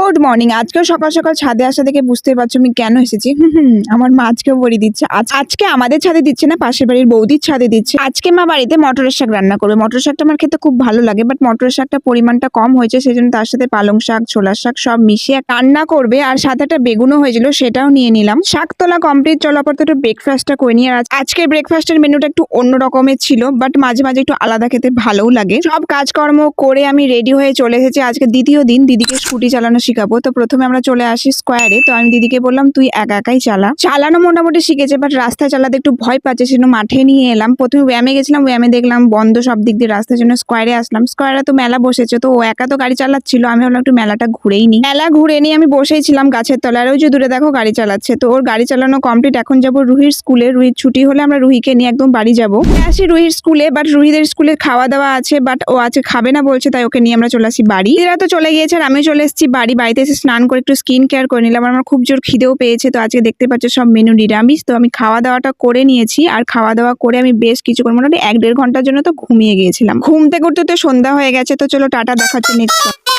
Good morning. আজকেও সকাল সকাল ছাদে আসা দেখে বুঝতে পারছো আমি কেন এসেছি। আমার মা আজকেও বড়ি দিচ্ছে। আজকে আমাদের ছাদে দিচ্ছে না, পাশের বাড়ির বৌদির ছাদে দিচ্ছে। আজকে মা বাড়িতে মটরের শাক রান্না করবে। মটর শাকটা আমার খেতে খুব ভালো লাগে, বাট মটরের শাকটা পরিমাণটা কম হয়েছে, সেজন্য তার সাথে পালং শাক, ছোলার শাক সব মিশিয়ে রান্না করবে। আর সাথে একটা বেগুনও হয়েছিল, সেটাও নিয়ে নিলাম। শাক তোলা কমপ্লিট, চলো আপাতত ব্রেকফাস্টটা করে নিই। আর আজকের ব্রেকফাস্টের মেনুটা একটু অন্য রকমের ছিল, বাট মাঝে মাঝে একটু আলাদা খেতে ভালোও লাগে। সব কাজকর্ম করে আমি রেডি হয়ে চলে এসেছি। আজকে দ্বিতীয় দিন দিদিকে স্কুটি চালানো শিখাবো। তো প্রথমে আমরা চলে আসি স্কোয়ারে। তো আমি দিদিকে বললাম তুই একা একাই চালানো মোটামুটি শিখেছে, বাট রাস্তায় চালাতে একটু ভয় পাচ্ছে, সেজন্য মাঠে নিয়ে এলাম। প্রথমে ব্যায়ামে গেছিলাম, ব্যায়ামে দেখলাম বন্ধ সব দিক দিয়ে রাস্তার জন্য স্কোয়ারে আসলাম। স্কোয়ারে তো মেলা বসেছে, তো ও একা তো গাড়ি চালাচ্ছিল, আমি ভাবলাম একটু মেলাটা ঘুরেই নি। মেলা ঘুরে নিয়ে আমি বসেই ছিলাম গাছের তলায়। আর ওই যে দূরে দেখো গাড়ি চালাচ্ছে। তো ওর গাড়ি চালানো কমপ্লিট। এখন যাবো রুহির স্কুলে। রুহির ছুটি হলে আমরা রুহিকে নিয়ে একদম বাড়ি যাবো। আসি রুহির স্কুলে, বাট রুহিদের স্কুলে খাওয়া দাওয়া আছে, বাট ও আজকে খাবে না বলছে, তাই ওকে নিয়ে আমরা চলে আসি বাড়ি। এরা তো চলে গিয়েছে আর আমিও চলে এসেছি বাড়িতে এসে স্নান করে একটু স্কিন কেয়ার করে নিলাম। আমার খুব জোর খিদেও পেয়েছে। তো আজকে দেখতে পাচ্ছ সব মেনু নিরামিষ। তো আমি খাওয়া দাওয়াটা করে নিয়েছি, আর খাওয়া দাওয়া করে আমি বেশ কিছুক্ষণ মোটামুটি 1-1.5 ঘন্টার জন্য তো ঘুমিয়ে গিয়েছিলাম। ঘুম থেকে উঠতে তো সন্ধ্যা হয়ে গেছে। তো চলো টাটা, দেখা হচ্ছে নেক্সট।